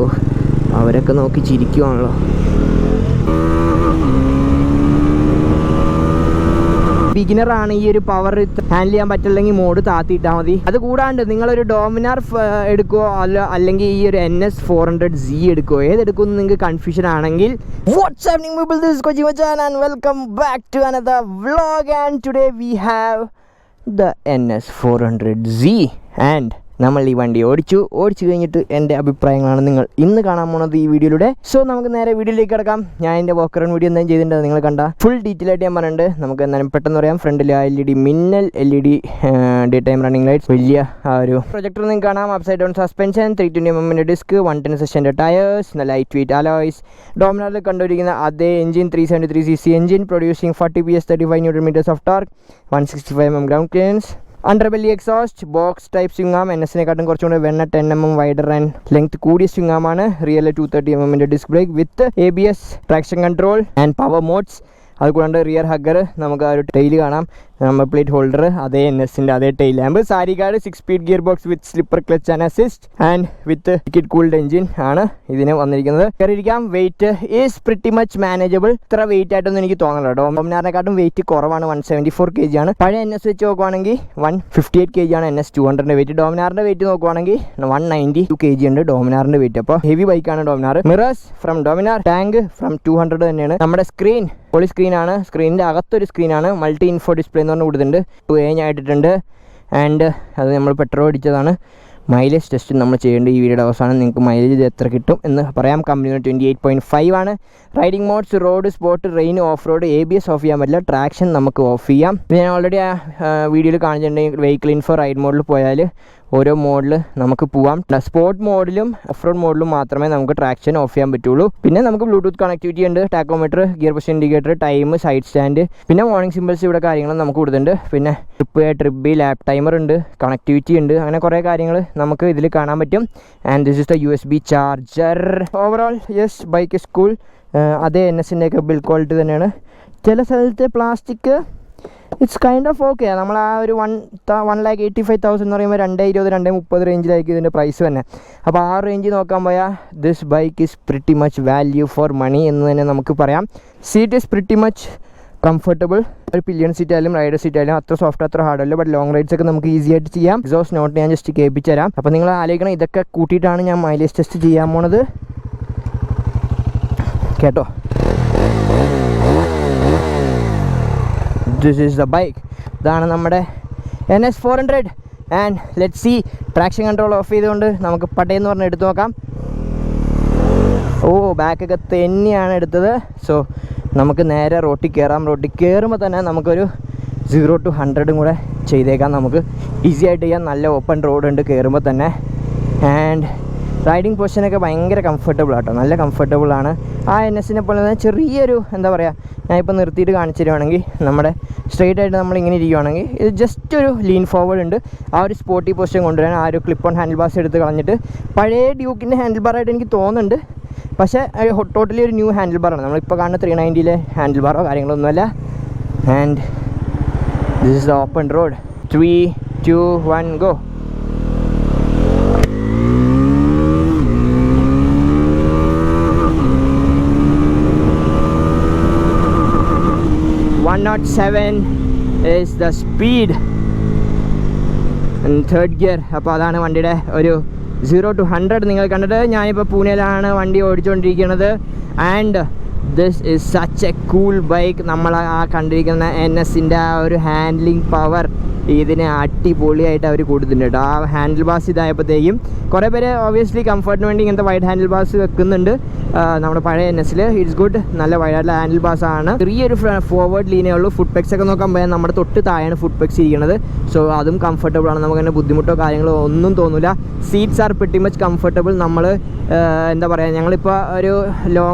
ഓ, അവരൊക്കെ നോക്കി ചിരിക്കുവാണല്ലോ. ബിഗിനറാണ് ഈ ഒരു പവർ ഹാൻഡിൽ ചെയ്യാൻ പറ്റില്ലെങ്കിൽ മോഡ് താത്തിയിട്ടാൽ മതി. അത് കൂടാണ്ട് നിങ്ങളൊരു ഡോമിനാർ എടുക്കുമോ അല്ലെങ്കിൽ ഈ ഒരു NS400Z എടുക്കുമോ, ഏതെടുക്കുമെന്ന് നിങ്ങൾക്ക് കൺഫ്യൂഷൻ ആണെങ്കിൽ what's happening people, this is Kochi Machan and welcome back to another vlog. And today we have the NS400Z and നമ്മൾ ഈ വണ്ടി ഓടിച്ചു കഴിഞ്ഞിട്ട് എൻ്റെ അഭിപ്രായങ്ങളാണ് നിങ്ങൾ ഇന്ന് കാണാൻ പോകുന്നത് ഈ വീഡിയോയിലൂടെ. സോ നമുക്ക് നേരെ വീഡിയോയിലേക്ക് കിടക്കാം. ഞാൻ എൻ്റെ വോക്കർ വീഡിയോ എന്തായാലും ചെയ്തിട്ടുണ്ട്, നിങ്ങൾ കണ്ട ഫുൾ ഡീറ്റെയിൽ ആയിട്ട് ഞാൻ പറഞ്ഞിട്ടുണ്ട്. നമുക്ക് എന്തായാലും പെട്ടെന്ന് പറയാം. ഫ്രണ്ടിൽ LED മിന്നൽ LED day time running lights, വലിയ ആ ഒരു പ്രൊജക്ടർ നിങ്ങൾക്ക് കാണാം. Upside down suspension, 320mm disc, 110 സെഷൻ്റെ ടയേഴ്സ്, ലൈറ്റ് വെയിറ്റ് അലോയ്സ്. ഡോമിനാറിൽ കണ്ടുപിടിക്കുന്ന അതേ engine, 373cc engine, producing 40 PS 35 Nm of torque, 165mm ground clearance, underbelly exhaust, box type swing arm. NSനെക്കാട്ടും കുറച്ചുകൂടെ 10mm വൈഡർ ആൻഡ് ലെങ്ത് കൂടിയ swing ആമാണ്. Rear 230mm disc brake with ABS, traction control and power modes. അതുകൂടാണ്ട് rear hugger, നമുക്ക് ആ ഒരു tail കാണാം, number plate holder, അതേ NSൻ്റെ അതേ tail lamp, sari guard, 6 speed gear box with slipper clutch and assist and with liquid cooled engine ആണ് ഇതിന് വന്നിരിക്കുന്നത്. കയറിയിരിക്കാം. Weight is pretty much manageable. ഇത്ര വെയിറ്റ് ആയിട്ടൊന്നും എനിക്ക് തോന്നല. ഡോമിനാറിനെക്കാട്ടും വെയിറ്റ് കുറവാണ്, 174 kg ആണ്. പഴയ NS വെച്ച് നോക്കുവാണെങ്കിൽ 158 kg ആണ് NS200ൻ്റെ വെയിറ്റ്. ഡോമിനാറിൻ്റെ വെയിറ്റ് നോക്കുവാണെങ്കിൽ 192 kg ഉണ്ട് ഡോമിനാറിൻ്റെ വെയിറ്റ്. അപ്പോൾ ഹെവി ബൈക്കാണ് Dominar. Mirrors from Dominar, tank from 200 തന്നെയാണ്. നമ്മുടെ സ്ക്രീൻ പൊളി സ്ക്രീനാണ്. സ്ക്രീനിൻ്റെ അകത്തൊരു സ്ക്രീനാണ്, മൾട്ടി ഇൻഫോ ഡിസ്പ്ലേ എന്ന് പറഞ്ഞ് കൊടുത്തിട്ടുണ്ട്. 2A ആയിട്ടിട്ടുണ്ട്. ആൻഡ് അത് നമ്മൾ പെട്രോൾ അടിച്ചതാണ്. മൈലേജ് ടെസ്റ്റ് നമ്മൾ ചെയ്യേണ്ട ഈ വീഡിയോയുടെ അവസാനം നിങ്ങൾക്ക് മൈലേജ് എത്ര കിട്ടും എന്ന് പറയാം. കമ്പനിയുടെ 28.5 ആണ്. Riding modes road, spot, rain, off road. ABS of ചെയ്യാൻ പറ്റില്ല, ട്രാക്ഷൻ നമുക്ക് ഓഫ് ചെയ്യാം. ഞാൻ ഓൾറെഡി ആ വീഡിയോയിൽ കാണിച്ചിട്ടുണ്ടെങ്കിൽ വെഹിക്കിൾ ഇൻഫോ റൈഡ് മോഡിൽ പോയാൽ ഓരോ മോഡിൽ നമുക്ക് പോവാം. സ്പോർട്ട് മോഡിലും ഓഫ് റോഡ് മോഡിലും മാത്രമേ നമുക്ക് ട്രാക്ഷൻ ഓഫ് ചെയ്യാൻ പറ്റുള്ളൂ. പിന്നെ നമുക്ക് ബ്ലൂടൂത്ത് കണക്ടിവിറ്റി ഉണ്ട്, tachometer, gear position indicator, time, side stand, പിന്നെ വാർണിംഗ് സിമ്പിൾസ്, ഇവിടെ കാര്യങ്ങൾ നമുക്ക് കൊടുത്തിട്ടുണ്ട്. പിന്നെ ട്രിപ്പ് ബി, ലാപ്പ് ടൈമർ ഉണ്ട്, കണക്ടിവിറ്റി ഉണ്ട്, അങ്ങനെ കുറേ കാര്യങ്ങൾ നമുക്ക് ഇതിൽ കാണാൻ പറ്റും. And this is the USB charger. Overall yes, bike is cool. അതേ NSൻ്റെയൊക്കെ ബിൽഡ് ക്വാളിറ്റി തന്നെയാണ്. ചില സ്ഥലത്തെ plastic it's kind of okay. നമ്മൾ ആ ഒരു 1,85,000 എന്ന് പറയുമ്പോൾ 220, 230 റേഞ്ചിലായിരിക്കും ഇതിൻ്റെ പ്രൈസ് തന്നെ. അപ്പോൾ ആ റേഞ്ച് നോക്കാൻ പോയാൽ this bike is pretty much value for money എന്ന് തന്നെ നമുക്ക് പറയാം. Seat is pretty much comfortable. ഒരു പില്ലിയൻ സീറ്റ് ആയാലും റൈഡർ സീറ്റ് ആയാലും അത്ര സോഫ്റ്റ്, അത്ര ഹാർഡ് അല്ല. ബട്ട് ലോങ് റൈഡ്സ് ഒക്കെ നമുക്ക് ഈസി ആയിട്ട് ചെയ്യാം. എക്സോസ്റ്റ് നോട്ട് ഞാൻ ജസ്റ്റ് കേൾപ്പിച്ച് തരാം. അപ്പോൾ നിങ്ങൾ ആലോചിക്കണം, ഇതൊക്കെ കൂട്ടിയിട്ടാണ് ഞാൻ മൈലേജ് ടെസ്റ്റ് ചെയ്യാൻ പോണത് കേട്ടോ. This is the bike. ഇതാണ് നമ്മുടെ NS400 and let see. Traction control of ചെയ്തുകൊണ്ട് നമുക്ക് പട്ടയെന്ന് പറഞ്ഞ് എടുത്തു നോക്കാം. ഓ, ബാക്കൊക്കെ തന്നെയാണ് എടുത്തത്. സോ നമുക്ക് നേരെ റോട്ടിൽ കയറാം. റോട്ടിൽ കയറുമ്പോൾ തന്നെ നമുക്കൊരു 0 to 100 കൂടെ ചെയ്തേക്കാം. നമുക്ക് ഈസി ആയിട്ട് ചെയ്യാം. നല്ല ഓപ്പൺ റോഡ് ഉണ്ട് കയറുമ്പോൾ തന്നെ. ആൻഡ് റൈഡിങ് പൊസിഷനൊക്കെ ഭയങ്കര കംഫർട്ടബിൾ ആട്ടോ, നല്ല കംഫർട്ടബിളാണ്. ആ NSനെ പോലെ തന്നെ ചെറിയൊരു എന്താ പറയുക, ഞാനിപ്പോൾ നിർത്തിയിട്ട് കാണിച്ചു തരുവാണെങ്കിൽ നമ്മുടെ സ്ട്രെയിറ്റ് ആയിട്ട് നമ്മൾ ഇങ്ങനെ ഇരിക്കുകയാണെങ്കിൽ ഇത് ജസ്റ്റ് ഒരു ലീൻ ഫോർവേഡ് ഉണ്ട്. ആ ഒരു സ്പോർട്ടി പൊസിഷൻ കൊണ്ടുവരാൻ ആ ഒരു ക്ലിപ്പ് ഓൺ ഹാൻഡിൽ ബാർസ് എടുത്ത് കളഞ്ഞിട്ട് പഴയ ഡ്യൂക്കിൻ്റെ ഹാൻഡിൽ ബാറായിട്ട് എനിക്ക് തോന്നുന്നുണ്ട്. പക്ഷേ ടോട്ടലി ഒരു ന്യൂ ഹാൻഡിൽ ബാറാണ്. നമ്മളിപ്പോൾ കാണുന്ന 390ലെ ഹാൻഡിൽ ബാറോ കാര്യങ്ങളൊന്നുമല്ല. And this is the open road. 3, 2, 1 go. is the speed and third gear. അപ്പോൾ അതാണ് വണ്ടിയുടെ ഒരു 0 to 100 നിങ്ങൾ കണ്ടിട്ട്. ഞാനിപ്പോൾ പൂനെയിലാണ് വണ്ടി ഓടിച്ചുകൊണ്ടിരിക്കുന്നത്. And this is such a cool bike. നമ്മൾ ആ കണ്ടിരിക്കുന്ന NSൻ്റെ ആ ഒരു ഹാൻഡ്ലിങ് പവർ ഇതിന് അടിപൊളിയായിട്ട് അവർ കൊടുത്തിട്ടുണ്ട് കേട്ടോ. ആ ഹാൻഡിൽ ബാസ് ഇതായപ്പോഴത്തേക്കും കുറേ പേര് ഓബിയസ്ലി കംഫർട്ടിന് വേണ്ടി ഇങ്ങനത്തെ വൈഡ് ഹാൻഡിൽ ബാസ് വെക്കുന്നുണ്ട്. നമ്മുടെ പഴയ NSൽ ഇറ്റ്സ് ഗുഡ്, നല്ല വൈഡായിട്ടുള്ള ഹാൻഡിൽ ബാസ് ആണ്. ചെറിയൊരു ഫോർവേഡ് ലീനേ ഉള്ളൂ. ഫുഡ് പെക്സ് ഒക്കെ നോക്കാൻ പോയാൽ നമ്മുടെ തൊട്ട് താഴെയാണ് ഫുഡ് പെക്സ് ഇരിക്കുന്നത്. സോ അതും കംഫർട്ടബിൾ ആണ്, നമുക്ക് അങ്ങനെ ബുദ്ധിമുട്ടോ കാര്യങ്ങളോ ഒന്നും തോന്നില്ല. Seats are pretty much comfortable. നമ്മൾ എന്താ പറയുക, ഞങ്ങളിപ്പോൾ ഒരു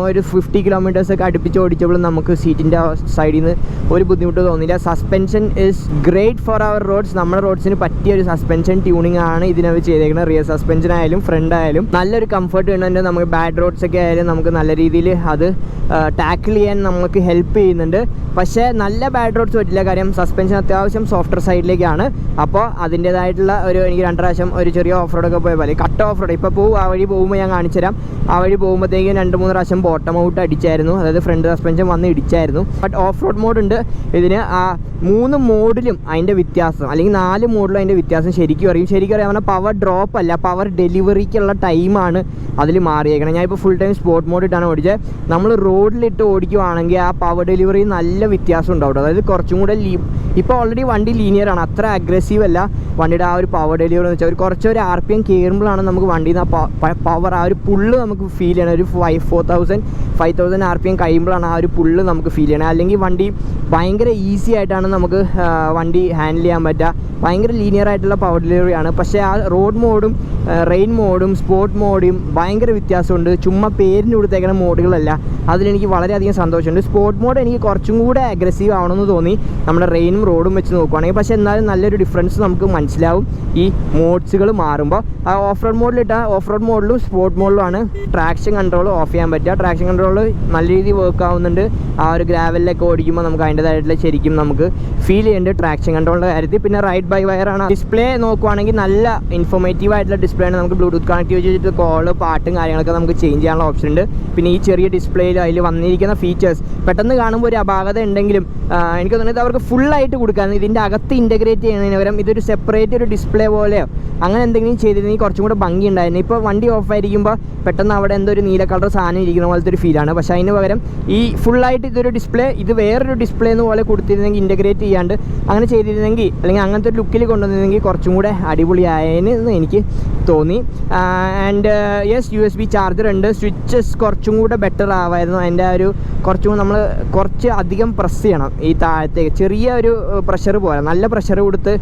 ഒരു 50 kilometers ഒക്കെ അടുപ്പിച്ച് ഓടിച്ചപ്പോഴും നമുക്ക് സീറ്റിൻ്റെ സൈഡിൽ നിന്ന് ഒരു ബുദ്ധിമുട്ട് തോന്നില്ല. Suspension is great for our roads. നമ്മുടെ റോഡ്സിന് പറ്റിയ ഒരു സസ്പെൻഷൻ ട്യൂണിങ് ആണ് ഇതിനകത്ത് ചെയ്തേക്കുന്നത്. റിയർ സസ്പെൻഷൻ ആയാലും ഫ്രണ്ട് ആയാലും നല്ലൊരു കംഫർട്ട് ഉണ്ട്. നമുക്ക് ബാഡ് റോഡ്സ് ഒക്കെ ആയാലും നമുക്ക് നല്ല രീതിയിൽ അത് ടാക്കിൾ ചെയ്യാൻ നമുക്ക് ഹെൽപ്പ് ചെയ്യുന്നുണ്ട്. പക്ഷേ നല്ല ബാഡ് റോഡ്സ് പറ്റില്ല, കാര്യം സസ്പെൻഷൻ അത്യാവശ്യം സോഫ്റ്റ്വെയർ സൈഡിലേക്കാണ്. അപ്പോൾ അതിൻ്റേതായിട്ടുള്ള എനിക്ക് 2 പ്രാവശ്യം ഒരു ചെറിയ ഓഫ് റോഡൊക്കെ പോയപ്പോൾ കട്ട് ഓഫ് റോഡ് ഇപ്പോൾ ആ വഴി പോകുമ്പോൾ ഞാൻ കാണിച്ചു തരാം. ആ വഴി പോകുമ്പോഴത്തേക്കും 2-3 പ്രാവശ്യം ബോട്ടം ഔട്ട് അടിച്ചായിരുന്നു, അതായത് ഫ്രണ്ട് സസ്പെൻഷൻ വന്ന് ഇടിച്ചായിരുന്നു. ബട്ട് ഓഫ് റോഡ് മോഡ് ഉണ്ട് ഇതിന്. ആ 3 മോഡിലും അതിൻ്റെ വ്യത്യാസം, അല്ലെങ്കിൽ 4 മോഡിലും അതിൻ്റെ വ്യത്യാസം ശരിക്കും അറിയാം പറഞ്ഞാൽ പവർ ഡ്രോപ്പ് അല്ല, പവർ ഡെലിവറിക്കുള്ള ടൈമാണ് അതിൽ മാറിയേക്കണം. ഞാൻ ഇപ്പോൾ ഫുൾ ടൈം സ്പോർട്ട് മോഡ് ഇട്ടാണ് ഓടിച്ചത്. നമ്മൾ റോഡിലിട്ട് ഓടിക്കുവാണെങ്കിൽ ആ പവർ ഡെലിവറി നല്ല വ്യത്യാസം ഉണ്ടാവും. അതായത് കുറച്ചും കൂടെ ഇപ്പോൾ ഓൾറെഡി വണ്ടി ലീനിയറാണ്, അത്ര അഗ്രസീവ് അല്ല വണ്ടിയുടെ ആ ഒരു പവർ ഡെലിവറി എന്ന് വെച്ചാൽ. കുറച്ചൊരു RPM കയറുമ്പോഴാണ് നമുക്ക് വണ്ടിയിൽ നിന്ന് പവർ, ആ ഒരു പുള്ള് നമുക്ക് ഫീൽ ചെയ്യണം. ഒരു 5,000 RPM കഴിയുമ്പോഴാണ് ആ ഒരു പുള്ള് നമുക്ക് ഫീൽ ചെയ്യണം. അല്ലെങ്കിൽ വണ്ടി ഭയങ്കര ഈസി ആയിട്ടാണ് നമുക്ക് വണ്ടി ഹാൻഡിൽ ചെയ്യാൻ പറ്റുക. ഭയങ്കര ലീനിയർ ആയിട്ടുള്ള പവർ ഡെലിവറിയാണ്. പക്ഷേ ആ റോഡ് മോഡും റെയിൻ മോഡും സ്പോർട്ട് മോഡും ഭയങ്കര വ്യത്യാസമുണ്ട്. ചുമ്മാ പേരിന് കൊടുത്തേക്കുന്ന മോഡുകളല്ല. അതിലെനിക്ക് വളരെയധികം സന്തോഷമുണ്ട്. സ്പോർട്ട് മോഡ് എനിക്ക് കുറച്ചും കൂടെ അഗ്രസീവ് ആവണമെന്ന് തോന്നി നമ്മുടെ റെയിനും റോഡും വെച്ച് നോക്കുവാണെങ്കിൽ. പക്ഷേ എന്നാലും നല്ലൊരു ഡിഫറൻസ് നമുക്ക് മനസ്സിലാവും ഈ മോഡ്സുകൾ മാറുമ്പോൾ. ആ ഓഫ് റോഡ് മോഡിലിട്ടാൽ ഓഫ് റോഡ് മോഡിലും സ്പോർട്ട് മോഡിലുമാണ് ട്രാക്ഷൻ കൺട്രോൾ ഓഫ് ചെയ്യാൻ പറ്റുക. ട്രാക്ഷൻ കൺട്രോൾ നല്ല രീതിയിൽ വർക്ക് ആവുന്നുണ്ട്. ആ ഒരു ഗ്രാവലിലൊക്കെ ഓടിക്കുമ്പോൾ നമുക്ക് അതിൻ്റേതായിട്ടുള്ള ശരിക്കും നമുക്ക് ഫീൽ ചെയ്യുന്നുണ്ട് ട്രാക്ഷൻ കൺട്രോളിൻ്റെ കാര്യത്തിൽ. പിന്നെ റൈഡ് ബൈ വയർ ആണ്. ഡിസ്പ്ലേ നോക്കുവാണെങ്കിൽ നല്ല ഇൻഫോർമേറ്റീവ് ആയിട്ടുള്ള ഡിസ്പ്ലേ ആണ്. നമുക്ക് ബ്ലൂടൂത്ത് കണക്റ്റീവ് ചെയ്തിട്ട് കോള് പാട്ടും കാര്യങ്ങളൊക്കെ നമുക്ക് ചേഞ്ച് ചെയ്യാനുള്ള ഓപ്ഷൻ ഉണ്ട്. പിന്നെ ഈ ചെറിയ ഡിസ്പ്ലേയിൽ അതിൽ വന്നിരിക്കുന്ന ഫീച്ചേഴ്സ് പെട്ടെന്ന് കാണുമ്പോൾ ഒരു അപാകത ഉണ്ടെങ്കിലും എനിക്ക് തോന്നുന്നത് അവർക്ക് ഫുള്ളായിട്ട് കൊടുക്കാൻ, ഇതിൻ്റെ അകത്ത് ഇൻ്റഗ്രേറ്റ് ചെയ്യുന്നതിന് പകരം ഇതൊരു സെപ്പറേറ്റ് ഒരു ഡിസ്പ്ലേ പോലെയോ അങ്ങനെ എന്തെങ്കിലും ചെയ്തിരുന്നെങ്കിൽ കുറച്ചും കൂടെ ഭംഗി ഉണ്ടായിരുന്നു. ഇപ്പോൾ വണ്ടി ഓഫ് ആയിരിക്കുമ്പോൾ പെട്ടെന്ന് അവിടെ എന്തോ ഒരു നീല കളർ സാധനം ഇരിക്കുന്ന പോലത്തെ ഒരു ഫീലാണ്. പക്ഷേ അതിന് പകരം ഈ ഫുള്ളായിട്ട് ഇതൊരു ഡിസ്പ്ലേ, ഇത് വേറൊരു ഡിസ്പ്ലേ എന്ന് പോലെ കൊടുത്തിരുന്നെങ്കിൽ, ഇൻ്റഗ്രേറ്റ് ചെയ്യാണ്ട് അങ്ങനെ ചെയ്തിരുന്നെങ്കിൽ, അല്ലെങ്കിൽ അങ്ങനത്തെ ഒരു ലുക്കിൽ കൊണ്ടുവന്നിരുന്നെങ്കിൽ കുറച്ചും കൂടെ അടിപൊളിയായെന്ന് എനിക്ക് തോന്നി. ആൻഡ് യെസ്, USB ചാർജർ ഉണ്ട്. സ്വിച്ചസ് കുറച്ചും കൂടെ ബെറ്റർ ആവായിരുന്നു. അതിൻ്റെ ഒരു കുറച്ചും കൂടെ നമ്മൾ കുറച്ച് അധികം പ്രസ് ചെയ്യണം ഈ താഴത്തേക്ക്. ചെറിയ ഒരു പ്രഷർ പോലെ, നല്ല പ്രഷർ കൊടുത്ത്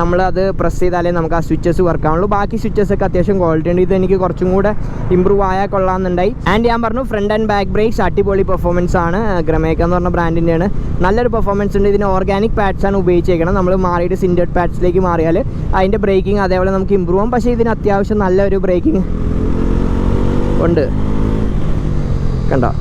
നമ്മളത് പ്രസ് ചെയ്താലേ നമുക്ക് ആ സ്വിച്ചസ് വർക്ക് ആവുള്ളൂ. ബാക്കി സ്വിച്ചസൊക്കെ അത്യാവശ്യം ക്വാളിറ്റി ഉണ്ട്. ഇത് എനിക്ക് കുറച്ചും കൂടെ ഇമ്പ്രൂവ് ആയാൽ കൊള്ളാമെന്നുണ്ടായി. ആൻഡ് ഞാൻ പറഞ്ഞു ഫ്രണ്ട് ആൻഡ് ബാക്ക് ബ്രേക്സ് അടിപൊളി പെർഫോമൻസ് ആണ്. ഗ്രമേക്ക എന്ന് പറഞ്ഞ ബ്രാൻഡിൻ്റെയാണ്. നല്ലൊരു പെർഫോമൻസ് ഉണ്ട്. ഇതിന് ഓർഗാനിക് പാഡ്സ് ആണ് ഉപയോഗിച്ചേക്കണം. നമ്മൾ മാറിയിട്ട് സിൻഡഡ് പാഡ്സിലേക്ക് മാറിയാൽ അതിൻ്റെ ബ്രേക്കിംഗ് അതേപോലെ നമുക്ക് ഇമ്പ്രൂവ് ആവും. പക്ഷേ ഇതിന് അത്യാവശ്യം നല്ലൊരു ബ്രേക്കിംഗ് ഉണ്ട്. കണ്ടോ,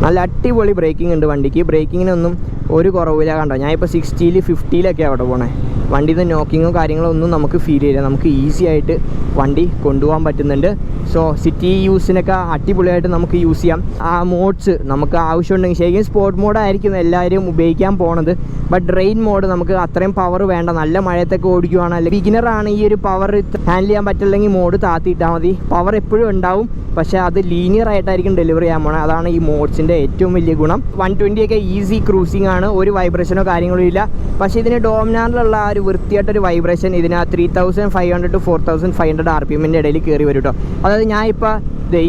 നല്ല അടിപൊളി ബ്രേക്കിംഗ് ഉണ്ട് വണ്ടിക്ക്. ബ്രേക്കിങ്ങിനൊന്നും ഒരു കുറവില്ല. കണ്ടോ, ഞാനിപ്പോൾ 60-ൽ 50-ലൊക്കെ അവിടെ പോണേ. വണ്ടിയിൽ നിന്ന് നോക്കിങ്ങോ കാര്യങ്ങളോ ഒന്നും നമുക്ക് ഫീൽ ചെയ്യില്ല. നമുക്ക് ഈസി ആയിട്ട് വണ്ടി കൊണ്ടുപോകാൻ പറ്റുന്നുണ്ട്. സോ സിറ്റി യൂസിനൊക്കെ അടിപൊളിയായിട്ട് നമുക്ക് യൂസ് ചെയ്യാം. ആ മോഡ്സ് നമുക്ക് ആവശ്യമുണ്ടെങ്കിൽ, ശരിക്കും സ്പോർട്ട് മോഡായിരിക്കും എല്ലാവരും ഉപയോഗിക്കാൻ പോണത്. ബട്ട് റെയിൻ മോഡ് നമുക്ക് അത്രയും പവർ വേണ്ട. നല്ല മഴയത്തൊക്കെ ഓടിക്കുവാണ്, അല്ലെങ്കിൽ ബിഗിനറാണ് ഈ ഒരു പവർ ഹാൻഡിൽ ചെയ്യാൻ പറ്റില്ലെങ്കിൽ മോഡ് താത്തിയിട്ടാൽ മതി. പവർ എപ്പോഴും ഉണ്ടാവും, പക്ഷേ അത് ലീനിയർ ആയിട്ടായിരിക്കും ഡെലിവറി ചെയ്യാൻ പോണത്. അതാണ് ഈ മോഡ്സിൻ്റെ ഏറ്റവും വലിയ ഗുണം. 120 ഒക്കെ ഈസി ക്രൂസിംഗ് ആണ്, ഒരു വൈബ്രേഷനോ കാര്യങ്ങളോ ഇല്ല. പക്ഷേ ഇതിന് ഡോമിനാറിലുള്ള ആ ഒരു വൃത്തിയായിട്ടൊരു വൈബ്രേഷൻ ഇതിന് 3500 to 4500 RPM ഇടയിൽ കയറി വരും കേട്ടോ. അതായത് ഞാൻ ഇപ്പോൾ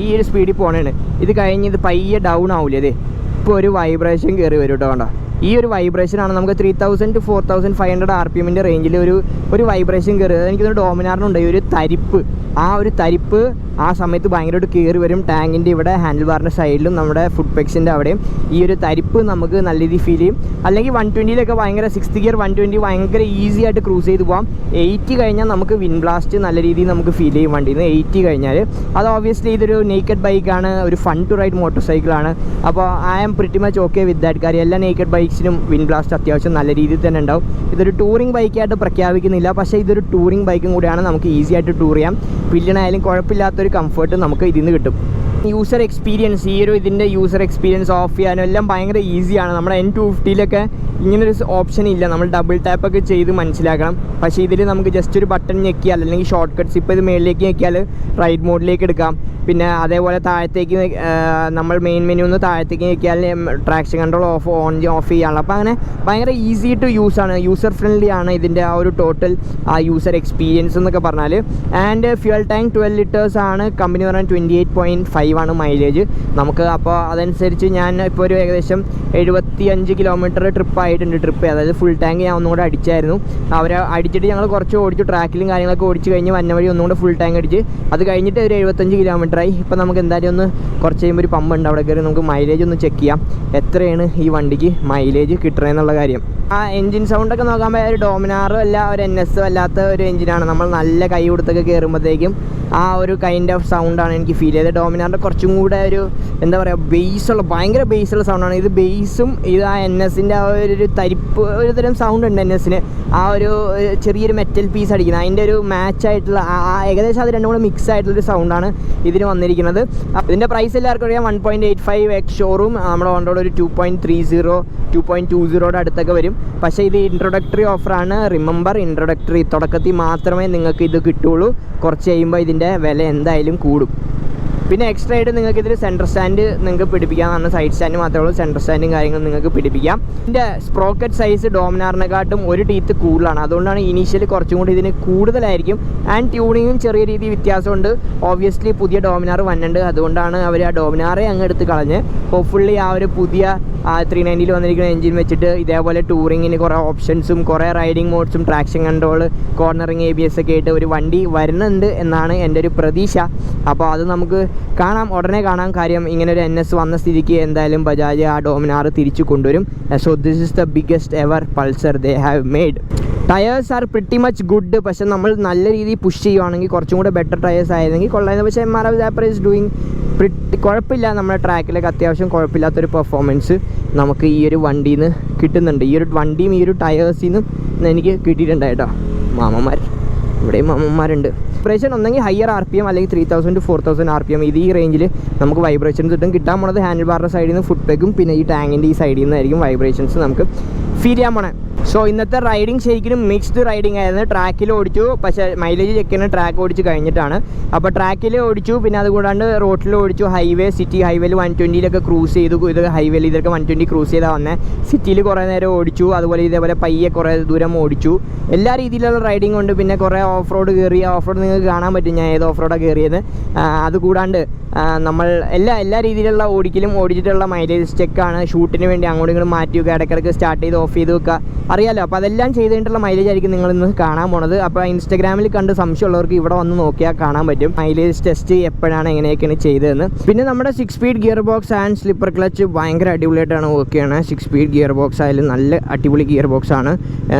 ഈ ഒരു സ്പീഡിൽ പോകണേണ്, ഇത് കഴിഞ്ഞ് ഇത് പയ്യെ ഡൗൺ ആവില്ലേ, അതെ ഇപ്പോൾ ഒരു വൈബ്രേഷൻ കയറി വരും കേട്ടോ. കണ്ടോ, ഈ ഒരു വൈബ്രേഷനാണ് നമുക്ക് 3000 to 4500 RPM റേഞ്ചിൽ ഒരു വൈബ്രേഷൻ കയറി. എനിക്ക് ഡോമിനാറിനുണ്ട് ഈ ഒരു തരിപ്പ്. ആ ഒരു തരിപ്പ് ആ സമയത്ത് ഭയങ്കരമായിട്ട് കയറി വരും. ടാങ്കിൻ്റെ ഇവിടെ, ഹാൻഡിൽ ബാറിൻ്റെ സൈഡിലും, നമ്മുടെ ഫുഡ് പെക്സിൻ്റെ അവിടെയും ഈ ഒരു തരിപ്പ് നമുക്ക് നല്ല രീതിയിൽ ഫീൽ ചെയ്യും. അല്ലെങ്കിൽ 120-ലൊക്കെ ഭയങ്കര 6th ഗിയർ 120 ഭയങ്കര ഈസി ആയിട്ട് ക്രൂസ് ചെയ്ത് പോകാം. 80 കഴിഞ്ഞാൽ നമുക്ക് വിൻ ബ്ലാസ്റ്റ് നല്ല രീതിയിൽ നമുക്ക് ഫീൽ ചെയ്യും വണ്ടിയിൽ നിന്ന്. 80 കഴിഞ്ഞാൽ അത് ഓബ്വിയസ്ലി ഇതൊരു നേക്കഡ് ബൈക്കാണ്, ഒരു ഫൺ ടു റൈഡ് മോട്ടോർ സൈക്കിളാണ്. അപ്പോൾ I am pretty much okay with that. കാര്യം എല്ലാ നേക്കഡ് ബൈക്സിനും വിൻ ബ്ലാസ്റ്റ് അത്യാവശ്യം നല്ല രീതിയിൽ തന്നെ ഉണ്ടാവും. ഇതൊരു ടൂറിംഗ് ബൈക്കായിട്ട് പ്രഖ്യാപിക്കുന്നില്ല, പക്ഷേ ഇതൊരു ടൂറിംഗ് ബൈക്കും കൂടിയാണ്. നമുക്ക് ഈസി ആയിട്ട് ടൂർ ചെയ്യാം. പില്ലണായാലും കുഴപ്പമില്ലാത്തൊരു കംഫർട്ട് നമുക്ക് ഇതിൽ നിന്ന് കിട്ടും. യൂസർ എക്സ്പീരിയൻസ്, ഈ ഒരു ഇതിൻ്റെ യൂസർ എക്സ്പീരിയൻസ് ഓഫ് ചെയ്യാനും എല്ലാം ഭയങ്കര ഈസിയാണ്. നമ്മുടെ N250-ലൊക്കെ ഇങ്ങനൊരു ഓപ്ഷൻ ഇല്ല. നമ്മൾ ഡബിൾ ടാപ്പൊക്കെ ചെയ്ത് മനസ്സിലാക്കണം. പക്ഷേ ഇതിൽ നമുക്ക് ജസ്റ്റ് ഒരു ബട്ടൺ ഞെക്കിയാൽ, അല്ലെങ്കിൽ ഷോർട്ട് കട്ട്സ് ഇപ്പോൾ ഇത് മേളിലേക്ക് ഞെക്കിയാൽ റൈഡ് മോഡിലേക്ക് എടുക്കാം. പിന്നെ അതേപോലെ താഴത്തേക്ക് നമ്മൾ മെയിൻ മെനു ഒന്ന് താഴത്തേക്ക് ഞെക്കിയാൽ ട്രാക്ഷൻ കൺട്രോൾ ഓൺ ഓഫ് ചെയ്യാനുള്ള. അപ്പോൾ അങ്ങനെ ഭയങ്കര ഈസി ടു യൂസ് ആണ്, യൂസർ ഫ്രണ്ട്ലി ആണ് ഇതിൻ്റെ ആ ഒരു ടോട്ടൽ ആ യൂസർ എക്സ്പീരിയൻസ് എന്നൊക്കെ പറഞ്ഞാൽ. ആൻഡ് ഫ്യൂൽ ടാങ്ക് 12 ലിറ്റേഴ്സ് ആണ്. കമ്പനി പറഞ്ഞാൽ 28.5 ആണ് മൈലേജ് നമുക്ക്. അപ്പോൾ അതനുസരിച്ച് ഞാൻ ഇപ്പോൾ ഒരു ഏകദേശം 75 കിലോമീറ്റർ ട്രിപ്പ് ആയിട്ടുണ്ട്. അതായത് ഫുൾ ടാങ്ക് ഞാൻ ഒന്നുകൂടെ അടിച്ചായിരുന്നു. അവരെ അടിച്ചിട്ട് ഞങ്ങൾ കുറച്ച് ഓടിച്ചു, ട്രാക്കിലും കാര്യങ്ങളൊക്കെ ഓടിച്ച് കഴിഞ്ഞ് വന്ന വഴി ഒന്നുകൂടെ ഫുൾ ടാങ്ക് അടിച്ച്. അത് കഴിഞ്ഞിട്ട് ഒരു 75 കിലോമീറ്ററായി. ഇപ്പോൾ നമുക്ക് എന്തായാലും ഒന്ന് കുറച്ച് കഴിയുമ്പോൾ ഒരു പമ്പ് ഉണ്ട്, അവിടെ കയറി നമുക്ക് മൈലേജ് ഒന്ന് ചെക്ക് ചെയ്യാം, എത്രയാണ് ഈ വണ്ടിക്ക് മൈലേജ് കിട്ടണമെന്നുള്ള കാര്യം. ആ എൻജിൻ സൗണ്ടൊക്കെ നോക്കാൻ ഒരു ഡോമിനാറും അല്ല, ഒരു NS അല്ലാത്ത ഒരു എൻജിനാണ്. നമ്മൾ നല്ല കൈ കൊടുത്തൊക്കെ കയറുമ്പോഴത്തേക്കും ആ ഒരു കൈൻഡ് ഓഫ് സൗണ്ടാണ് എനിക്ക് ഫീൽ ചെയ്തത്. ഡോമിനാറിൻ്റെ കുറച്ചും കൂടെ ഒരു എന്താ പറയുക, ബേസുള്ള, ഭയങ്കര ബേസുള്ള സൗണ്ടാണ് ഇത്. ബേസും ഇത് ആ NSൻ്റെ ആ ഒരു തരിപ്പ്, ഒരു തരം സൗണ്ട് ഉണ്ട് NSന്. ആ ഒരു ചെറിയൊരു മെറ്റൽ പീസ് അടിക്കുന്നത്, അതിൻ്റെ ഒരു മാച്ചായിട്ടുള്ള ഏകദേശം അത് രണ്ടും കൂടെ മിക്സ് ആയിട്ടുള്ളൊരു സൗണ്ടാണ് ഇതിന് വന്നിരിക്കുന്നത്. ഇതിൻ്റെ പ്രൈസ് എല്ലാവർക്കും അറിയാം, 1.85x ഷോറൂം നമ്മുടെ ഓൺറോഡ് ഒരു 2.30 2.20 അടുത്തൊക്കെ വരും. പക്ഷേ ഇത് ഇൻട്രൊഡക്ടറി ഓഫറാണ്. റിമെമ്പർ, ഇൻട്രൊഡക്ടറി, തുടക്കത്തിൽ മാത്രമേ നിങ്ങൾക്ക് ഇത് കിട്ടുള്ളൂ. കുറച്ച് കഴിയുമ്പോൾ ഇതിൻ്റെ വില എന്തായാലും കൂടും. പിന്നെ എക്സ്ട്രാ ആയിട്ട് നിങ്ങൾക്ക് ഇതിൽ സെൻറ്റർ സ്റ്റാൻഡ് നിങ്ങൾക്ക് പിടിപ്പിക്കാമെന്നാണ്. സൈഡ് സ്റ്റാൻഡ് മാത്രമേ ഉള്ളൂ, സെൻറ്റർ സ്റ്റാൻഡും കാര്യങ്ങളും നിങ്ങൾക്ക് പിടിപ്പിക്കാം. ഇതിൻ്റെ സ്പ്രോക്കറ്റ് സൈസ് ഡോമിനാറിനെക്കാട്ടും ഒരു ടീത്ത് കൂടുതലാണ്. അതുകൊണ്ടാണ് ഇനീഷ്യലി കുറച്ചും കൂടി ഇതിന് കൂടുതലായിരിക്കും. ആൻഡ് ട്യൂണിങ്ങും ചെറിയ രീതിയിൽ വ്യത്യാസമുണ്ട്. ഓബ്വിയസ്ലി പുതിയ ഡോമിനാർ വന്നിട്ടുണ്ട്, അതുകൊണ്ടാണ് അവർ ആ ഡോമിനാറെ അങ്ങ് എടുത്ത് കളഞ്ഞ് ഹോപ്പ്ഫുള്ളി ആ ഒരു പുതിയ 390 വന്നിരിക്കുന്ന എഞ്ചിൻ വെച്ചിട്ട് ഇതേപോലെ ടൂറിങ്ങിന് കുറേ ഓപ്ഷൻസും കുറേ റൈഡിങ് മോഡ്സും ട്രാക്ഷൻ കൺട്രോൾ, കോർണറിങ്, ABS ഒക്കെ ആയിട്ട് ഒരു വണ്ടി വരുന്നുണ്ട് എന്നാണ് എൻ്റെ ഒരു പ്രതീക്ഷ. അപ്പോൾ അത് നമുക്ക് ഉടനെ കാണാം. കാര്യം ഇങ്ങനെ ഒരു NS വന്ന സ്ഥിതിക്ക് എന്തായാലും ബജാജ് ആ ഡോമിനാർ തിരിച്ചു കൊണ്ടുവരും. So this is the biggest ever Pulsar they have made. Tyres are pretty much good. പക്ഷെ നമ്മൾ നല്ല രീതിയിൽ പുഷ് ചെയ്യുവാണെങ്കിൽ കുറച്ചും കൂടെ ബെറ്റർ ടയേഴ്സ് ആയിരുന്നെങ്കിൽ കൊള്ളായിരുന്നു. പക്ഷേ MR Zapper ഈസ് ഡൂയിങ് കുഴപ്പമില്ല. നമ്മുടെ ട്രാക്കിലൊക്കെ അത്യാവശ്യം കുഴപ്പമില്ലാത്തൊരു പെർഫോമൻസ് നമുക്ക് ഈ ഒരു വണ്ടിയിൽ നിന്ന് കിട്ടുന്നുണ്ട്. ഈ ഒരു വണ്ടിയും ഈ ഒരു ടയേഴ്സിൽ നിന്നും എനിക്ക് കിട്ടിയിട്ടുണ്ട് കേട്ടോ. മാമന്മാർ, ഇവിടെയും മാമന്മാരുണ്ട്. വൈബ്രേഷൻ ഒന്നെങ്കിൽ ഹയർ RPM അല്ലെങ്കിൽ 3000 to 4000 RPM. ഇത് ഈ റേഞ്ചിൽ നമുക്ക് വൈബ്രേഷൻസ് കിട്ടാൻ പോണത് ഹാൻഡിൽ ബാറിൻ്റെ സൈഡിൽ നിന്ന് ഫുട് പെഗും പിന്നെ ഈ ടാങ്കിൻ്റെ ഈ സൈഡിൽ നിന്നായിരിക്കും വൈബ്രേഷൻസ് നമുക്ക് ഫീൽ ചെയ്യാൻ പോണേ. സോ ഇന്നത്തെ റൈഡിങ് ശരിക്കും മിക്സ്ഡ് റൈഡിങ് ആയിരുന്നു. ട്രാക്കിൽ ഓടിച്ചു, പക്ഷേ മൈലേജ് ചെക്ക് ചെയ്യുന്ന ട്രാക്ക് ഓടിച്ച് കഴിഞ്ഞിട്ടാണ്. അപ്പോൾ ട്രാക്കിൽ ഓടിച്ചു, പിന്നെ അതുകൂടാണ്ട് റോഡിൽ ഓടിച്ചു. ഹൈവേ, സിറ്റി ഹൈവേയിൽ 120 ക്രൂസ് ചെയ്തു. ഇത് ഹൈവേയിൽ ഇതൊക്കെ 120 ക്രൂസ് ചെയ്താൽ വന്നത്. സിറ്റിയിൽ കുറേ നേരം ഓടിച്ചു, അതുപോലെ ഇതേപോലെ പയ്യെ കുറേ ദൂരം ഓടിച്ചു. എല്ലാ രീതിയിലുള്ള റൈഡിങ് ഉണ്ട്. പിന്നെ കുറേ ഓഫ് റോഡ് കയറി. ഓഫ് റോഡ് നിങ്ങൾക്ക് കാണാൻ പറ്റും ഞാൻ ഏത് ഓഫ് റോഡാണ് കയറിയത്. അതുകൂടാണ്ട് നമ്മൾ എല്ലാ രീതിയിലുള്ള ഓടിച്ചിട്ടുള്ള മൈലേജ് ചെക്കാണ്. ഷൂട്ടിന് വേണ്ടി അങ്ങോട്ടും ഇങ്ങോട്ടും മാറ്റി വെക്കുക, ഇടയ്ക്കിടയ്ക്ക് സ്റ്റാർട്ട് ചെയ്ത് ഓഫ് ചെയ്ത് വെക്കുക, അറിയാലോ. അപ്പോൾ അതെല്ലാം ചെയ്തിട്ടുള്ള മൈലേജ് ആയിരിക്കും നിങ്ങളിന്ന് കാണാൻ പോണത്. അപ്പോൾ ഇൻസ്റ്റാഗ്രാമിൽ കണ്ട് സംശയമുള്ളവർക്ക് ഇവിടെ വന്ന് നോക്കിയാൽ കാണാൻ പറ്റും മൈലേജ് ടെസ്റ്റ് എപ്പോഴാണ് എങ്ങനെയൊക്കെയാണ് ചെയ്തതെന്ന്. പിന്നെ നമ്മുടെ 6 speed gear box and slipper clutch ഭയങ്കര അടിപൊളിയായിട്ടാണ് വർക്ക് ചെയ്യണത്. 6 സ്പീഡ് ഗിയർ ബോക്സ് ആയാലും നല്ല അടിപൊളി ഗിയർ ബോക്സ് ആണ്.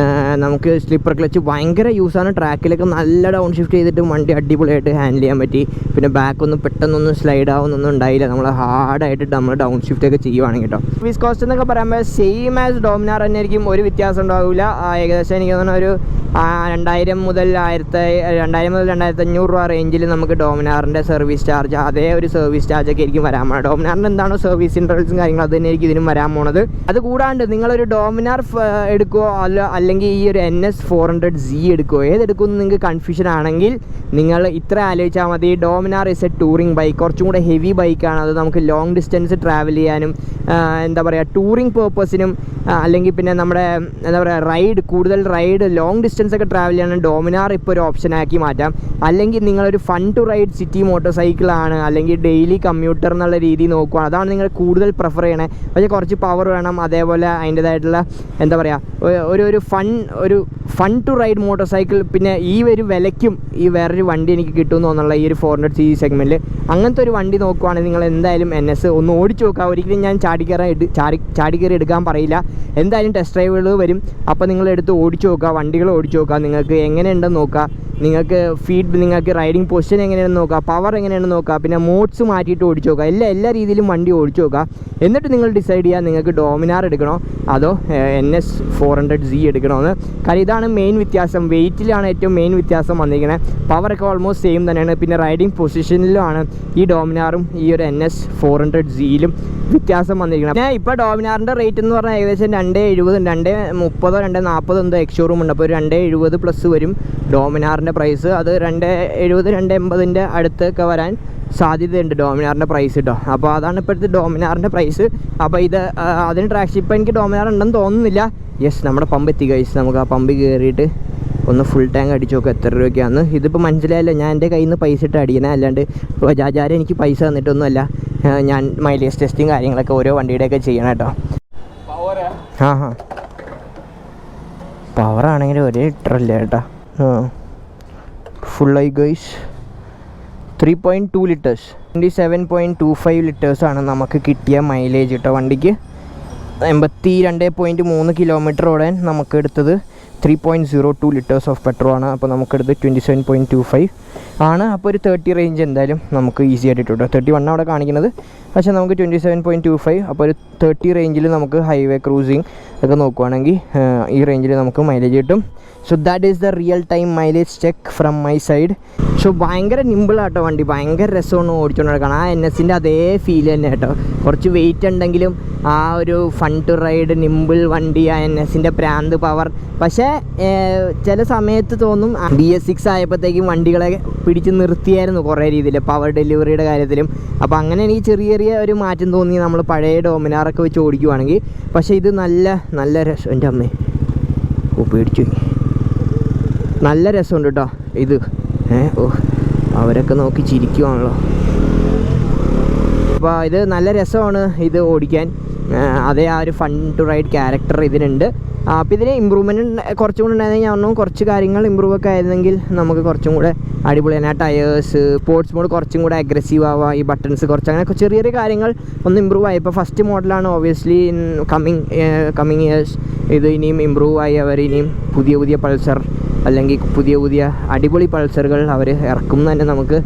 നമുക്ക് സ്ലിപ്പർ ക്ലച്ച് ഭയങ്കര യൂസാണ്. ട്രാക്കിലൊക്കെ നല്ല ഡൗൺ ഷിഫ്റ്റ് ചെയ്തിട്ട് വണ്ടി അടിപൊളിയായിട്ട് ഹാൻഡിൽ ചെയ്യാൻ പറ്റി. പിന്നെ ബാക്കൊന്നും പെട്ടെന്നൊന്നും സ്ലൈഡ് ആവുന്നൊന്നും ഉണ്ടായില്ല. നമ്മൾ ഹാർഡായിട്ട് നമ്മൾ ഡൗൺ ഷിഫ്റ്റ് ഒക്കെ ചെയ്യുവാണെങ്കിൽ കേട്ടോ. സർവീസ് കോസ്റ്റ് എന്നൊക്കെ പറയുമ്പോൾ സെയിം ആസ് ഡോമിനാർ തന്നെ ആയിരിക്കും, ഒരു വ്യത്യാസം ഉണ്ടാവില്ല. ഏകദേശം എനിക്ക് തോന്നുന്ന ഒരു 2000 മുതൽ 2500 രൂപ റേഞ്ചിൽ നമുക്ക് ഡോമിനാറിൻ്റെ സർവീസ് ചാർജ്, അതേ ഒരു സർവീസ് ചാർജൊക്കെ ആയിരിക്കും വരാൻ പോകുന്നത്. ഡോമിനാറിൻ്റെ എന്താണോ സർവീസ് ഇൻ്റർവൽസും കാര്യങ്ങളും അത് തന്നെ ആയിരിക്കും ഇതിനും വരാൻ പോണത്. അത് കൂടാണ്ട് നിങ്ങളൊരു ഡോമിനാർ എടുക്കുമോ അല്ലെങ്കിൽ ഈ ഒരു NS 400Z എടുക്കുമോ, ഏതെടുക്കുമെന്ന് നിങ്ങൾക്ക് കൺഫ്യൂഷൻ ആണെങ്കിൽ നിങ്ങൾ ഇത്ര ആലോചിച്ചാൽ മതി. Dominar is A touring bike, കുറച്ചും കൂടെ ഹെവി ബൈക്കാണ്. അത് നമുക്ക് ലോങ് ഡിസ്റ്റൻസ് ട്രാവൽ ചെയ്യാനും എന്താ പറയുക ടൂറിംഗ് പേർപ്പസിനും അല്ലെങ്കിൽ പിന്നെ നമ്മുടെ എന്താ പറയുക കൂടുതൽ ലോങ് ഡിസ്റ്റൻസ് ഒക്കെ ട്രാവൽ ചെയ്യാനും ഡോമിനാർ ഇപ്പോൾ ഒരു ഓപ്ഷനാക്കി മാറ്റാം. അല്ലെങ്കിൽ നിങ്ങളൊരു fun to ride city motor സൈക്കിളാണ് അല്ലെങ്കിൽ ഡെയിലി കമ്മ്യൂട്ടർ എന്നുള്ള രീതി നോക്കുകയാണ്, അതാണ് നിങ്ങൾ കൂടുതൽ പ്രിഫർ ചെയ്യണേ. പക്ഷേ കുറച്ച് പവർ വേണം, അതേപോലെ അതിൻ്റേതായിട്ടുള്ള എന്താ പറയുക ഒരു fun to ride motorcycle. പിന്നെ ഈ ഒരു വിലയ്ക്കും ഈ വേറൊരു വണ്ടി എനിക്ക് കിട്ടുമെന്ന് തോന്നുള്ള ഈ ഒരു 400cc സെഗ്മെൻറ്റിൽ അങ്ങനത്തെ ഒരു വണ്ടി നോക്കുവാണെങ്കിൽ നിങ്ങൾ എന്തായാലും NS ഒന്ന് ഓടിച്ചു നോക്കുക. ഒരിക്കലും ഞാൻ ചാടിക്കയറി എടുക്കാൻ പറയില്ല. എന്തായാലും ടെസ്റ്റ് ഡ്രൈവുകൾ വരും, അപ്പോൾ നിങ്ങൾ എടുത്ത് ഓടിച്ചു നോക്കുക, വണ്ടികൾ ഓടിച്ചു നോക്കുക, നിങ്ങൾക്ക് എങ്ങനെയുണ്ടെന്ന് നോക്കുക, നിങ്ങൾക്ക് റൈഡിങ് പൊസിഷൻ എങ്ങനെയാണെന്ന് നോക്കുക, പവർ എങ്ങനെയാണെന്ന് നോക്കുക, പിന്നെ മോഡ്സ് മാറ്റിയിട്ട് ഓടിച്ചു നോക്കുക. എല്ലാ രീതിയിലും വണ്ടി ഓടിച്ചു നോക്കുക. എന്നിട്ട് നിങ്ങൾ ഡിസൈഡ് ചെയ്യുക നിങ്ങൾക്ക് ഡോമിനാർ എടുക്കണോ അതോ NS 400Z എടുക്കണമെന്ന്. കാര്യം ഇതാണ് മെയിൻ വ്യത്യാസം. വെയിറ്റിലാണ് ഏറ്റവും മെയിൻ വ്യത്യാസം വന്നിരിക്കുന്നത്. പവറൊക്കെ ഓൾമോസ്റ്റ് സെയിം തന്നെയാണ്. പിന്നെ റൈഡിങ് പൊസിഷനിലുമാണ് ഈ ഡോമിനാറും ഈ ഒരു NS 400Zയിലും വ്യത്യാസം വന്നിരിക്കുന്നത്. പിന്നെ ഇപ്പോൾ ഡോമിനാറിൻ്റെ റേറ്റ് എന്ന് പറഞ്ഞാൽ ഏകദേശം 270, 230, 240 എന്തോ എക്സ്ഷോറൂം ഉണ്ട്. അപ്പോൾ 270 പ്ലസ് വരും ഡോമിനാറിൻ്റെ പ്രൈസ്. അത് 270, 280 അടുത്തൊക്കെ വരാൻ സാധ്യതയുണ്ട് ഡോമിനാറിൻ്റെ പ്രൈസ് കേട്ടോ. അപ്പോൾ അതാണ് ഇപ്പോഴത്തെ ഡോമിനാറിൻ്റെ പ്രൈസ്. അപ്പോൾ അതിന് ട്രാക്ഷൻ ഇപ്പോൾ എനിക്ക് ഡോമിനാർ ഉണ്ടെന്ന് തോന്നുന്നില്ല. യെസ്, നമ്മുടെ പമ്പ് എത്തി ഗൈസ്. നമുക്ക് ആ പമ്പ് കയറിയിട്ട് ഒന്ന് ഫുൾ ടാങ്ക് അടിച്ച് നോക്കുക എത്ര രൂപയ്ക്കാണ്. ഇതിപ്പോൾ മനസ്സിലായല്ലോ, ഞാൻ എൻ്റെ കയ്യിൽ നിന്ന് പൈസ ഇട്ട് അടിക്കണേ, അല്ലാണ്ട് ബജാജാരെ എനിക്ക് പൈസ തന്നിട്ടൊന്നുമല്ല. ഞാൻ മൈലേജ് ടെസ്റ്റും കാര്യങ്ങളൊക്കെ ഓരോ വണ്ടിയുടെയൊക്കെ ചെയ്യണം കേട്ടോ. പവറാണെങ്കിൽ 1 ലിറ്ററല്ലേ കേട്ടോ. ഫുള്ളായി ഗൈസ്. 3.2 ലിറ്റേഴ്സ് 27.25 ലിറ്റേഴ്സാണ് നമുക്ക് കിട്ടിയ മൈലേജ് കേട്ടോ. വണ്ടിക്ക് 82.3 കിലോമീറ്റർ ഓടാൻ നമുക്ക് എടുത്തത് 3.02 ലിറ്റേഴ്സ് ഓഫ് പെട്രോൾ ആണ്. അപ്പോൾ നമുക്കെടുത്ത് 27.25 ആണ്. അപ്പോൾ ഒരു 30 റേഞ്ച് എന്തായാലും നമുക്ക് ഈസി ആയിട്ട് കിട്ടും. 31 അവിടെ കാണിക്കുന്നത്, പക്ഷേ നമുക്ക് 27.25. അപ്പോൾ ഒരു 30 റേഞ്ചിൽ നമുക്ക് ഹൈവേ ക്രൂസിങ് ഒക്കെ നോക്കുവാണെങ്കിൽ ഈ റേഞ്ചിൽ നമുക്ക് മൈലേജ് കിട്ടും. So that is the real time mileage check from my side. So ഭയങ്കര നിമ്പിളാട്ടോ വണ്ടി, ഭയങ്കര രസമാണ് ഓടിച്ചുകൊണ്ട് നടക്കണം. ആ NSൻ്റെ അതേ ഫീൽ തന്നെ കേട്ടോ. കുറച്ച് വെയിറ്റ് ഉണ്ടെങ്കിലും ആ ഒരു ഫൺ ടു റൈഡ് നിമ്പിൾ വണ്ടി, ആ NSൻ്റെ പ്രാന്ത് പവർ. പക്ഷേ ചില സമയത്ത് തോന്നും BS6 ആയപ്പോഴത്തേക്കും വണ്ടികളെ പിടിച്ച് നിർത്തിയായിരുന്നു കുറേ രീതിയിൽ പവർ ഡെലിവറിയുടെ കാര്യത്തിലും. അപ്പോൾ അങ്ങനെ എനിക്ക് ചെറിയ ചെറിയ ഒരു മാറ്റം തോന്നി നമ്മൾ പഴയ ഡോമിനാറൊക്കെ വെച്ച് ഓടിക്കുവാണെങ്കിൽ. പക്ഷേ ഇത് നല്ല രസം. എൻ്റെ അമ്മേ, ഓ പേടിച്ചു, നല്ല രസമുണ്ട് കേട്ടോ ഇത്. അവരൊക്കെ നോക്കി ചിരിക്കുവാണല്ലോ. അപ്പോൾ ഇത് നല്ല രസമാണ് ഇത് ഓടിക്കാൻ. അതേ ആ ഒരു ഫൺ ടു റൈഡ് ക്യാരക്ടർ ഇതിനുണ്ട്. അപ്പോൾ ഇതിന് ഇമ്പ്രൂവ്മെൻറ്റ് കുറച്ചും കൂടെ ഉണ്ടായിരുന്നെങ്കിൽ ഞാൻ പറഞ്ഞു കുറച്ച് കാര്യങ്ങൾ ഇമ്പ്രൂവ് ഒക്കെ ആയിരുന്നെങ്കിൽ നമുക്ക് കുറച്ചും കൂടെ അടിപൊളിയാണ്. ആ ടയേഴ്സ്, സ്പോർട്സ് മോഡ് കുറച്ചും കൂടെ അഗ്രസീവ് ആവുക, ഈ ബട്ടൺസ് കുറച്ച് അങ്ങനെ ചെറിയ ചെറിയ കാര്യങ്ങൾ ഒന്ന് ഇമ്പ്രൂവ് ആയി. ഇപ്പോൾ ഫസ്റ്റ് മോഡലാണ്, ഒബ്വിയസ്ലി ഇൻ കമ്മിങ് ഇയേഴ്സ് ഇത് ഇനിയും ഇമ്പ്രൂവ് ആയി. അവർ ഇനിയും പുതിയ പൾസർ അല്ലെങ്കിൽ പുതിയ അടിപൊളി പൾസറുകൾ അവർ ഇറക്കും തന്നെ നമുക്ക്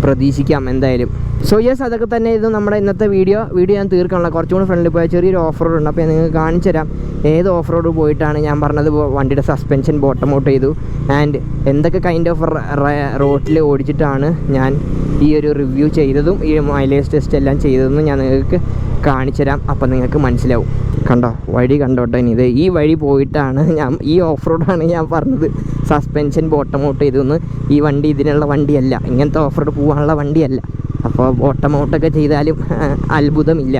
പ്രതീക്ഷിക്കാം എന്തായാലും. സോ യെസ്, അതൊക്കെ തന്നെ ഇത് നമ്മുടെ ഇന്നത്തെ വീഡിയോ ഞാൻ തീർക്കാനുള്ള. കുറച്ചും കൂടി ഫ്രണ്ടിൽ പോയാൽ ചെറിയൊരു ഓഫ് റോഡ് ഉണ്ട്. അപ്പോൾ ഞാൻ നിങ്ങൾക്ക് കാണിച്ചു തരാം ഏത് ഓഫ് റോഡ് പോയിട്ടാണ് ഞാൻ പറഞ്ഞത് വണ്ടിയുടെ സസ്പെൻഷൻ ബോട്ടം ഔട്ട് ചെയ്തു ആൻഡ് എന്തൊക്കെ കൈൻഡ് ഓഫ് റോഡിൽ ഓടിച്ചിട്ടാണ് ഞാൻ ഈ ഒരു റിവ്യൂ ചെയ്തതും ഈ മൈലേജ് ടെസ്റ്റ് എല്ലാം ചെയ്തതെന്നും ഞാൻ നിങ്ങൾക്ക് കാണിച്ചു തരാം. അപ്പം നിങ്ങൾക്ക് മനസ്സിലാവും. കണ്ടോ വഴി കണ്ടോട്ടെ. ഇനി ഇത് ഈ വഴി പോയിട്ടാണ് ഞാൻ ഈ ഓഫ് റോഡാണ് ഞാൻ പറഞ്ഞത് സസ്പെൻഷൻ ബോട്ടം ഔട്ട് ചെയ്തെന്ന്. ഈ വണ്ടി ഇതിനുള്ള വണ്ടിയല്ല, ഇങ്ങനത്തെ ഓഫ് റോഡ് പോകാനുള്ള വണ്ടിയല്ല. അപ്പോൾ ബോട്ടം ഔട്ടൊക്കെ ചെയ്താലും അത്ഭുതമില്ല.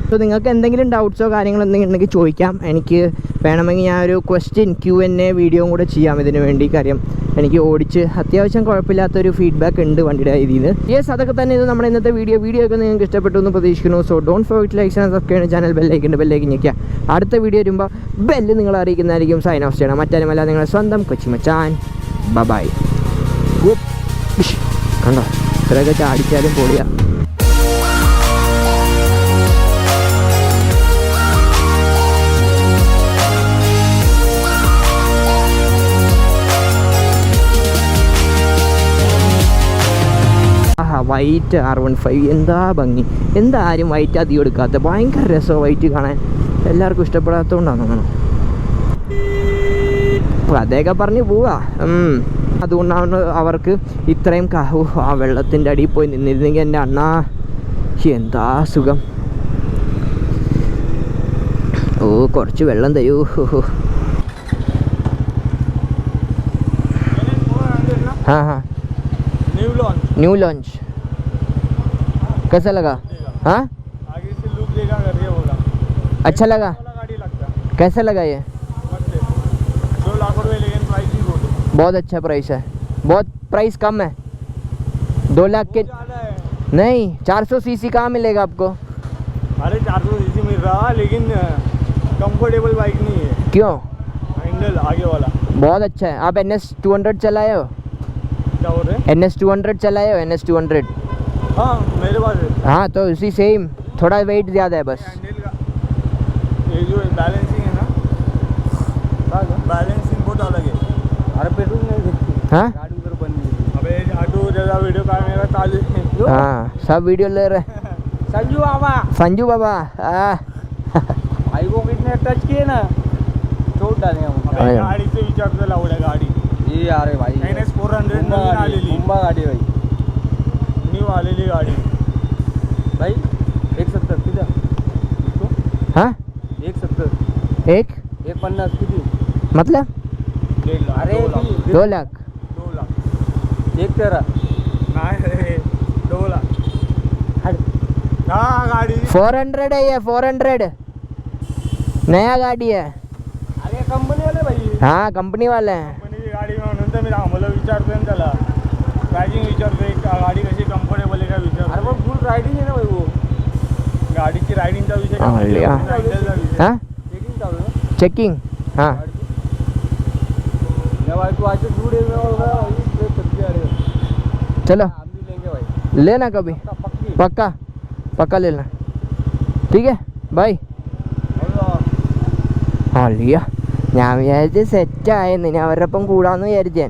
സോ നിങ്ങൾക്ക് എന്തെങ്കിലും ഡൗട്ട്സോ കാര്യങ്ങളോ എന്തെങ്കിലും ഉണ്ടെങ്കിൽ ചോദിക്കാം. എനിക്ക് വേണമെങ്കിൽ ഞാൻ ഒരു ക്വസ്റ്റ്യൻ Q&A വീഡിയോയും കൂടെ ചെയ്യാം ഇതിന് വേണ്ടി. കാര്യം എനിക്ക് ഓടിച്ച് അത്യാവശ്യം കുഴപ്പമില്ലാത്തൊരു ഫീഡ്ബാക്ക് ഉണ്ട് വണ്ടിയുടെ ഇതിൽ. യെസ്, അതൊക്കെ തന്നെ ഇത് നമ്മുടെ ഇന്നത്തെ വീഡിയോ ഒക്കെ നിങ്ങൾക്ക് ഇഷ്ടപ്പെട്ടു എന്ന് പ്രതീക്ഷിക്കുന്നു. So don't forget like and subscribe channel. Bell icon ഞെക്കുക. അടുത്ത വീഡിയോ വരുമ്പോൾ ബെല്ല് നിങ്ങൾ അറിയിക്കുന്നതായിരിക്കും. സൈൻ ഓഫ് ചെയ്യണം. മറ്റാരുമല്ല, നിങ്ങളുടെ സ്വന്തം കൊച്ചി മച്ചാൻ. ബൈ. കണ്ടോ ഇത്രയൊക്കെ ചാടിച്ചാലും പൊളിയാ. വൈറ്റ് R15 എന്താ ഭംഗി. എന്താ ആരും വൈറ്റ് അധികം എടുക്കാത്ത? ഭയങ്കര രസമാണ് വൈറ്റ് കാണാൻ. എല്ലാവർക്കും ഇഷ്ടപ്പെടാത്തതുകൊണ്ടാണ് തോന്നണം. അപ്പോൾ അതൊക്കെ പറഞ്ഞ് പോവാ. അതുകൊണ്ടാണ് അവർക്ക് ഇത്രയും ആ വെള്ളത്തിൻ്റെ അടിയിൽ പോയി നിന്നിരുന്നെങ്കിൽ എൻ്റെ അണ്ണാ എന്താ സുഖം. ഓ കുറച്ച് വെള്ളം തരൂ. हाँ न्यू लॉन्च कैसा लगा? हाँ आगे से लुक देगा करके बोला। अच्छा लगा? कैसा लगा ये? 2 लाख रुपए, लेकिन प्राइस ही बहुत अच्छा प्राइस है. बहुत प्राइस कम है. 2 लाख के नहीं, 400 सीसी कहाँ मिलेगा आपको? अरे 400 सीसी मिल रहा, लेकिन कंफर्टेबल बाइक नहीं है. क्यों? हैंडल आगे वाला बहुत अच्छा है. आप NS 200 चलाए हो? क्या बोल रहे हैं? NS 200 चलाए हो? NS 200? हाँ मेरे पास है. हाँ तो उसी सेम, थोड़ा वेट ज़्यादा है बस. हैंडल का ये जो बैलेंसिंग है ना, बैलेंसिंग बहुत अलग है. अरे पेट्रोल नहीं दिखती. हाँ गाड़ी उधर बन गई. अबे आटो जैसा वीडियो का मेरा चालू है. हाँ सब वीडियो ले रहे. संजू बाबा भाई को कितने टच किए ना, छोड़ डाले हम. अबे गाड़ी से विचार से लावड्या गाडी. ये अरे भाई NS 400 नवीन आलेली मुंबई गाडी भाई, न्यू आलेली गाडी भाई. 170 किती इसको? हाँ 170 एक 150 किती मतलब 1.5 लाख. अरे 2 लाख 2 लाख 1.13 नाही रे 2 लाख. हाँ गाडी 400 है ये, 400 नया गाड़ी है. अरे कंपनी वाले भाई. हाँ कंपनी वाले हैं. कंपनीची गाडी म्हणून तर मी आम्हाला विचारतोय ना त्याला. प्राइसिंग विचारतोय, गाडी कशी कम्फर्टेबल आहे का विचारतोय. अरे पण फुल रायडिंग आहे ना भाई वो. गाडीची रायडिंगचा विषय हाँ लिया. हाँ चेकिंग चालू है. चेकिंग. हाँ भाई तू आज दूर होगा चलो हम भी लेंगे भाई. लेना कभी. पक्की पक्का लेना. ठीक है बाय. ആ ലിയ ഞാൻ വിചാരിച്ച് സെറ്റായെന്ന്, ഇനി അവരുടെ ഒപ്പം കൂടാമെന്ന് വിചാരിച്ചേ.